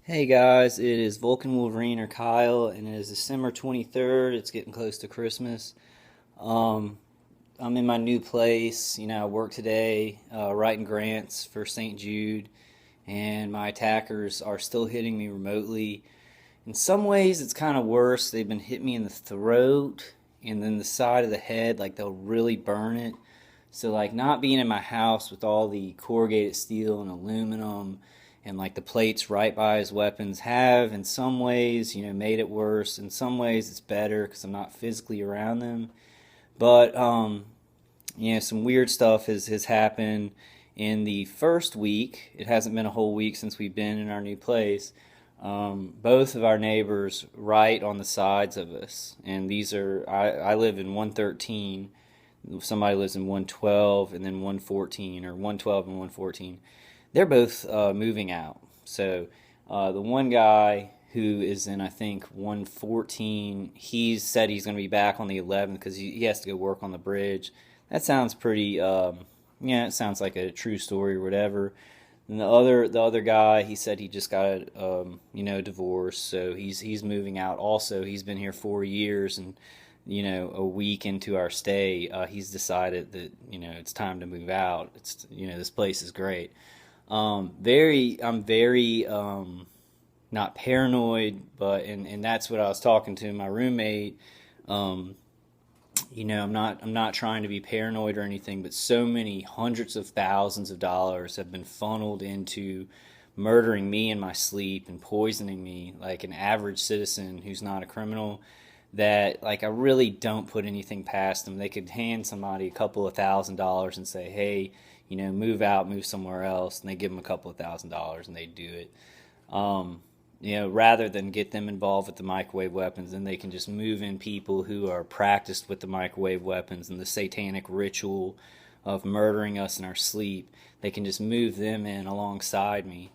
Hey guys, it is Vulcan Wolverine or Kyle, and it is December 23rd. It's getting close to Christmas. Um, I'm in my new place. I work today writing grants for St. Jude, and my attackers are still hitting me remotely. In some ways, it's kind of worse. They've been hitting me in the throat and then the side of the head, like they'll really burn it. So, like, not being in my house with all the corrugated steel and aluminum and like the plates right by his weapons have, in some ways, made it worse. In some ways, it's better because I'm not physically around them. But, some weird stuff has happened in the first week. It hasn't been a whole week since we've been in our new place. Both of our neighbors right on the sides of us, and I live in 113. Somebody lives in 112 and then 114, or 112 and 114. They're both moving out. So the one guy who is in, I think, 114, he's said he's going to be back on the 11th because he has to go work on the bridge. That sounds pretty, yeah, it sounds like a true story or whatever. And the other guy, he said he just got divorce, so he's moving out. Also, he's been here 4 years, and a week into our stay, he's decided that it's time to move out. This place is great. I'm very not paranoid, but and that's what I was talking to my roommate. Um, I'm not trying to be paranoid or anything, but so many hundreds of thousands of dollars have been funneled into murdering me in my sleep and poisoning me like an average citizen who's not a criminal, that like I really don't put anything past them. They could hand somebody a couple of $1,000s and say, "Hey, move out, move somewhere else," and they give them a couple of $1,000s and they do it. Um, Rather than get them involved with the microwave weapons, then they can just move in people who are practiced with the microwave weapons and the satanic ritual of murdering us in our sleep. They can just move them in alongside me.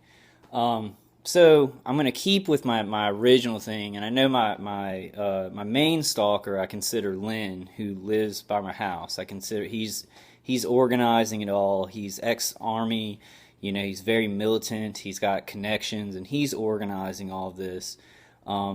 So I'm gonna keep with my original thing, and I know my main stalker I consider Lynn, who lives by my house. I consider he's organizing it all. He's ex-army, he's very militant. He's got connections, and he's organizing all of this.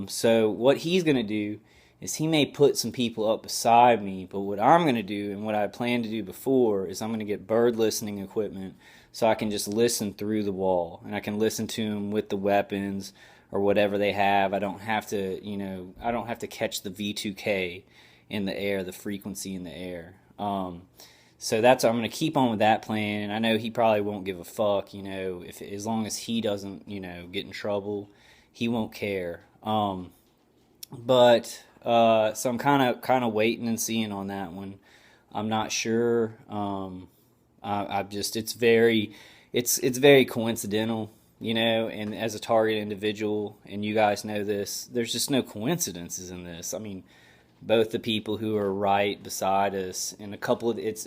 So what he's gonna do is he may put some people up beside me, but what I'm gonna do and what I planned to do before is I'm gonna get bird listening equipment so I can just listen through the wall, and I can listen to them with the weapons or whatever they have. I don't have to catch the V2K in the air, the frequency in the air. So that's I'm going to keep on with that plan. I know he probably won't give a fuck, if as long as he doesn't, get in trouble, he won't care. But so I'm kind of waiting and seeing on that one. I'm not sure. I've just it's very coincidental, and as a target individual, and you guys know this, there's just no coincidences in this. I mean, both the people who are right beside us and a couple of it's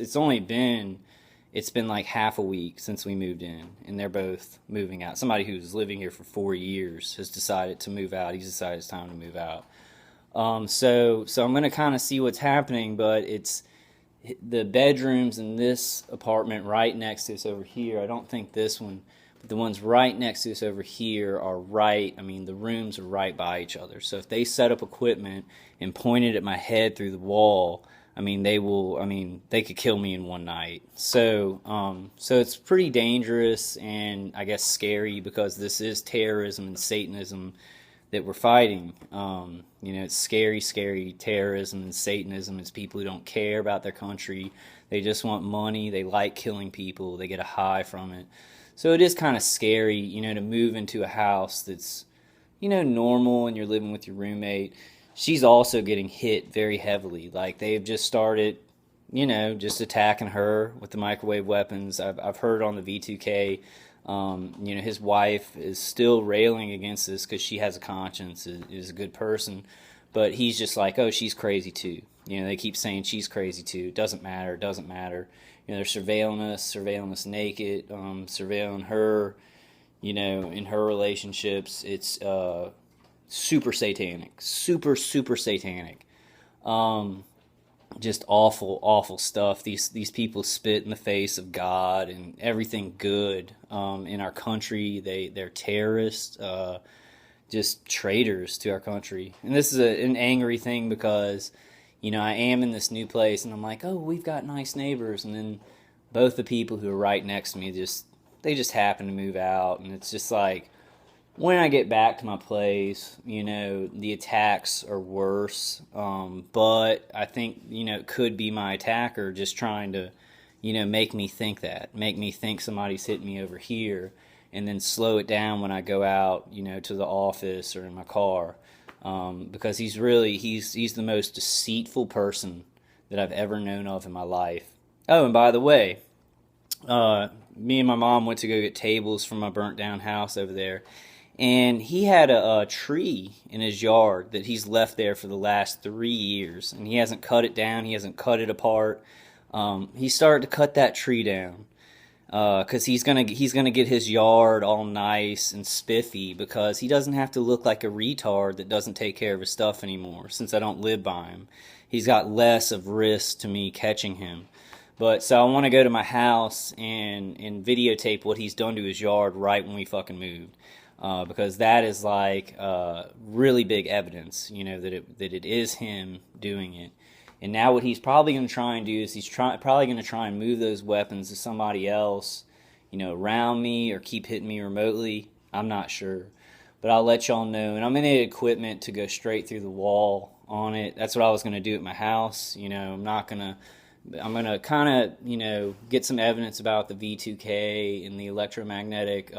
been like half a week since we moved in, and they're both moving out. Somebody who's living here for 4 years has decided to move out. He's decided it's time to move out. So I'm gonna kind of see what's happening, but it's the bedrooms in this apartment right next to us over here. I don't think this one, but the ones right next to us over here are right. I mean, the rooms are right by each other. So if they set up equipment and pointed at my head through the wall, I mean, they will. I mean, they could kill me in one night. So it's pretty dangerous and I guess scary because this is terrorism and Satanism that we're fighting. It's scary, scary terrorism and Satanism. It's people who don't care about their country. They just want money. They like killing people. They get a high from it. So it is kind of scary, to move into a house that's, normal and you're living with your roommate. She's also getting hit very heavily. Like they've just started, just attacking her with the microwave weapons. I've heard on the V2K. His wife is still railing against this because she has a conscience, is a good person, but he's just like, oh, she's crazy too. They keep saying she's crazy too. It doesn't matter. It doesn't matter. They're surveilling us naked, surveilling her. In her relationships, it's super satanic, super satanic. Um, just awful, awful stuff. These people spit in the face of God and everything good in our country. They're terrorists, just traitors to our country. And this is an angry thing because, I am in this new place and I'm like, oh, we've got nice neighbors, and then both the people who are right next to me just happen to move out, and it's just like, when I get back to my place, the attacks are worse. But I think, it could be my attacker just trying to, make me think somebody's hitting me over here, and then slow it down when I go out, to the office or in my car. Because he's the most deceitful person that I've ever known of in my life. Oh, and by the way, me and my mom went to go get tables from my burnt down house over there. And he had a tree in his yard that he's left there for the last 3 years. And he hasn't cut it down. He hasn't cut it apart. He started to cut that tree down. Because he's gonna get his yard all nice and spiffy, because he doesn't have to look like a retard that doesn't take care of his stuff anymore, since I don't live by him. He's got less of risk to me catching him. But so I want to go to my house and videotape what he's done to his yard right when we fucking moved. Because that is like really big evidence, that it is him doing it. And now what he's probably going to try and do is probably going to try and move those weapons to somebody else, around me, or keep hitting me remotely. I'm not sure. But I'll let y'all know. And I'm going to need equipment to go straight through the wall on it. That's what I was going to do at my house. I'm going to kind of, get some evidence about the V2K and the electromagnetic,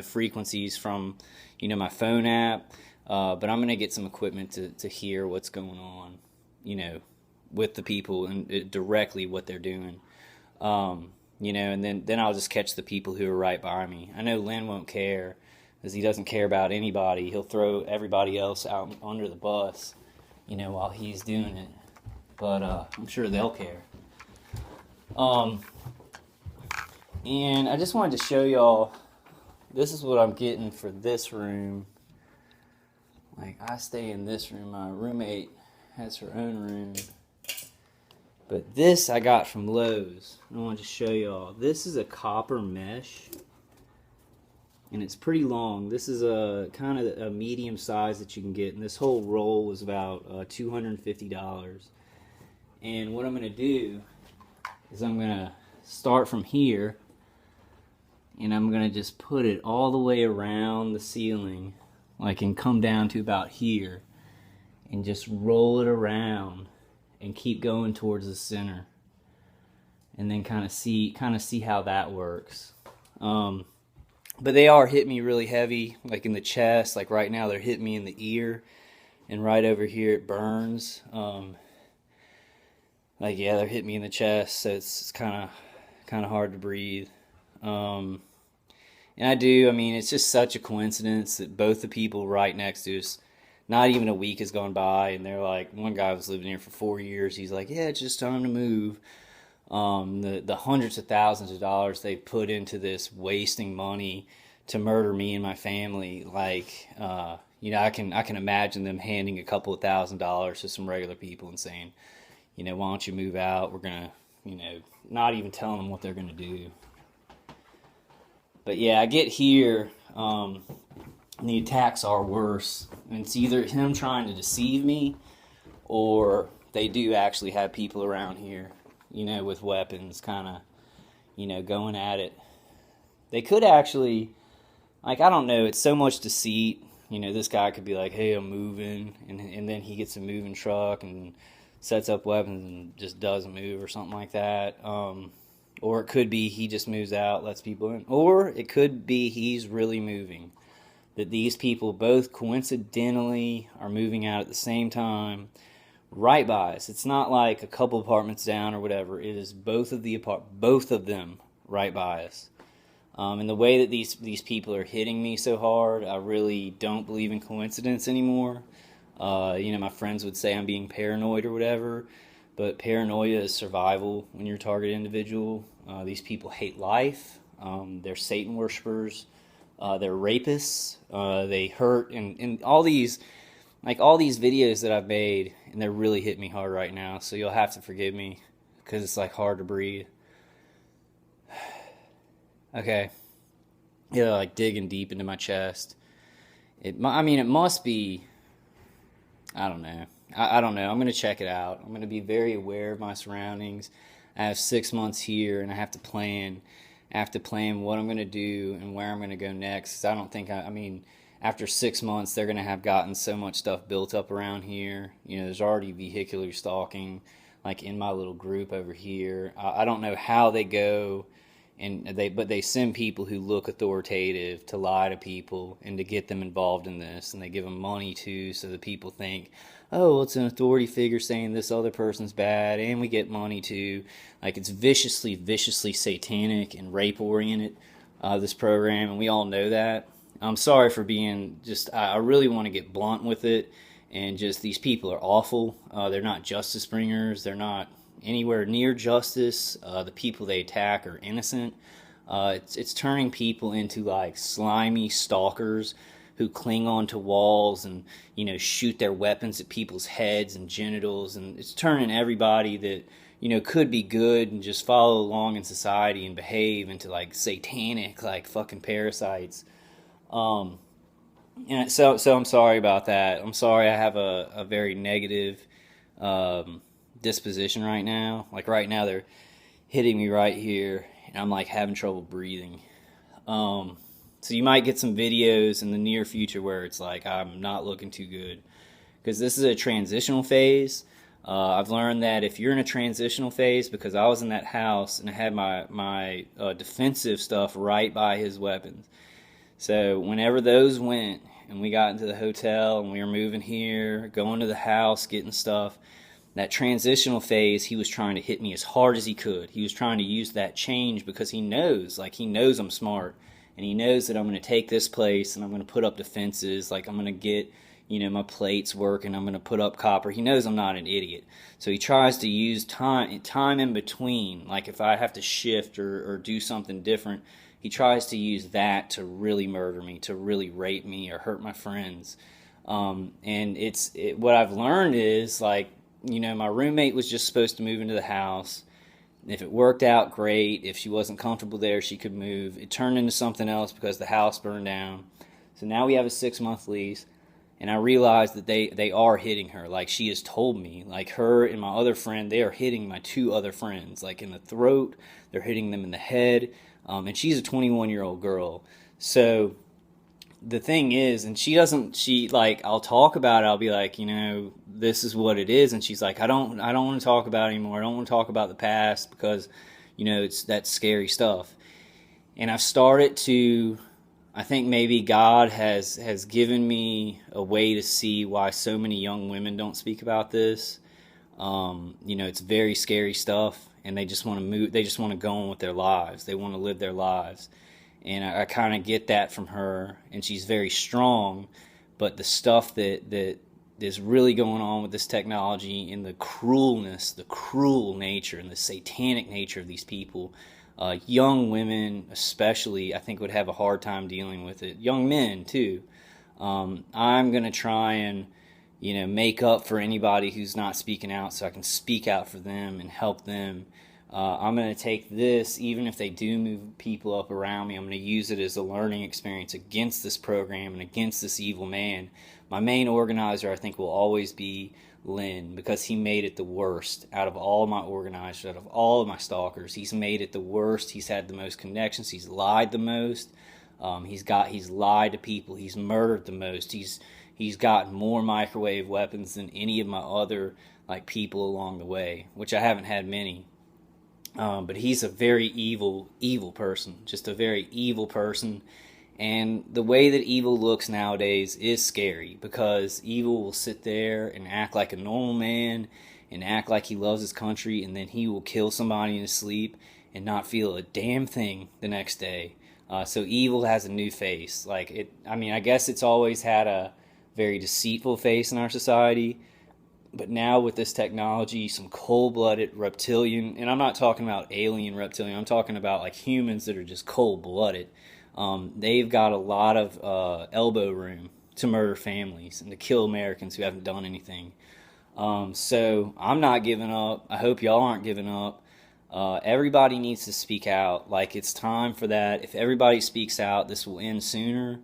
frequencies from, my phone app. But I'm going to get some equipment to hear what's going on, with the people and directly what they're doing. And then I'll just catch the people who are right by me. I know Lynn won't care, because he doesn't care about anybody. He'll throw everybody else out under the bus, while he's doing it. But I'm sure they'll care. And I just wanted to show y'all, this is what I'm getting for this room. Like, I stay in this room. My roommate has her own room. But this I got from Lowe's. I wanted to show y'all. This is a copper mesh, and it's pretty long. This is a kind of a medium size that you can get, and this whole roll was about $250. And what I'm going to do is I'm going to start from here, and I'm going to just put it all the way around the ceiling, like, and come down to about here, and just roll it around and keep going towards the center, and then kind of see how that works. But they are hitting me really heavy, like in the chest. Like right now they're hitting me in the ear, and right over here it burns. Like, yeah, they're hitting me in the chest, so it's kind of hard to breathe. And it's just such a coincidence that both the people right next to us, not even a week has gone by, and they're like, one guy was living here for 4 years. He's like, yeah, it's just time to move. The hundreds of thousands of dollars they put into this, wasting money to murder me and my family. Like, I can imagine them handing a couple of $1,000s to some regular people and saying, why don't you move out? We're going to, not even telling them what they're going to do. But yeah, I get here, and the attacks are worse. And it's either him trying to deceive me, or they do actually have people around here, with weapons, kind of, going at it. They could actually, like, I don't know, it's so much deceit. This guy could be like, hey, I'm moving, and then he gets a moving truck and sets up weapons and just doesn't move, or something like that. Or it could be he just moves out, lets people in. Or it could be he's really moving. That these people both coincidentally are moving out at the same time, right by us. It's not like a couple apartments down or whatever. It is both of them right by us. And the way that these people are hitting me so hard, I really don't believe in coincidence anymore. My friends would say I'm being paranoid or whatever, but paranoia is survival when you're a target individual. These people hate life. They're Satan worshipers. They're rapists. They hurt, and all these, like all these videos that I've made, and they're really hitting me hard right now, so you'll have to forgive me because it's like hard to breathe. Okay, yeah, like digging deep into my chest. I mean, it must be. I don't know. I don't know. I'm gonna check it out. I'm gonna be very aware of my surroundings. I have 6 months here, and I have to plan. I have to plan what I'm gonna do and where I'm gonna go next. 'Cause I don't think I mean, after 6 months, they're gonna have gotten so much stuff built up around here. You know, there's already vehicular stalking, like in my little group over here. I don't know how they go and they send people who look authoritative to lie to people and to get them involved in this, and they give them money too, so that people think, oh, well, it's an authority figure saying this other person's bad, and we get money too. Like, it's viciously satanic and rape oriented, this program, and we all know that. I'm sorry for being just, I really want to get blunt with it, and just, these people are awful. They're not justice bringers. They're not anywhere near justice. The people they attack are innocent. It's turning people into like slimy stalkers who cling onto walls and, you know, shoot their weapons at people's heads and genitals, and it's turning everybody that, you know, could be good and just follow along in society and behave into like satanic, like fucking parasites. And so I'm sorry about that. I'm sorry I have a very negative disposition right now. Like right now they're hitting me right here, and I'm like having trouble breathing. So you might get some videos in the near future where it's like I'm not looking too good, because this is a transitional phase. I've learned that if you're in a transitional phase, because I was in that house and I had my defensive stuff right by his weapons. So whenever those went and we got into the hotel and we were moving here, going to the house, getting stuff, that transitional phase, he was trying to hit me as hard as he could. He was trying to use that change because he knows I'm smart. And he knows that I'm going to take this place and I'm going to put up defenses. Like, I'm going to get, you know, my plates working. I'm going to put up copper. He knows I'm not an idiot. So he tries to use time in between. Like, if I have to shift or do something different, he tries to use that to really murder me, to really rape me or hurt my friends. And what I've learned is, like, you know, my roommate was just supposed to move into the house. If it worked out, great. If she wasn't comfortable there, she could move. It turned into something else because the house burned down. So now we have a 6-month lease, and I realized that they are hitting her. Like, she has told me. Like, her and my other friend, they are hitting my 2 other friends. Like, in the throat. They're hitting them in the head. And she's a 21-year-old girl. So the thing is, and I'll talk about it. I'll be like, you know, this is what it is. And she's like, I don't want to talk about it anymore. I don't want to talk about the past because, you know, that's scary stuff. And I've started to, I think maybe God has given me a way to see why so many young women don't speak about this. You know, it's very scary stuff, and they just want to move. They just want to go on with their lives. They want to live their lives. And I kind of get that from her, and she's very strong, but the stuff that is really going on with this technology and the cruelness, the cruel nature and the satanic nature of these people, young women especially, I think would have a hard time dealing with it. Young men too. I'm going to try and, you know, make up for anybody who's not speaking out so I can speak out for them and help them. I'm going to take this, even if they do move people up around me, I'm going to use it as a learning experience against this program and against this evil man. My main organizer, I think, will always be Lynn, because he made it the worst out of all my organizers, out of all of my stalkers. He's made it the worst. He's had the most connections. He's lied the most. He's lied to people. He's murdered the most. He's got more microwave weapons than any of my other like people along the way, which I haven't had many. But he's a very evil person, just a very evil person. And the way that evil looks nowadays is scary, because evil will sit there and act like a normal man and act like he loves his country, and then he will kill somebody in his sleep and not feel a damn thing the next day. So evil has a new face. I guess it's always had a very deceitful face in our society. But now with this technology, some cold-blooded reptilian, and I'm not talking about alien reptilian, I'm talking about like humans that are just cold-blooded. They've got a lot of elbow room. to murder families and to kill Americans who haven't done anything. So I'm not giving up. I hope y'all aren't giving up. Everybody needs to speak out. Like, it's time for that. If everybody speaks out, this will end sooner.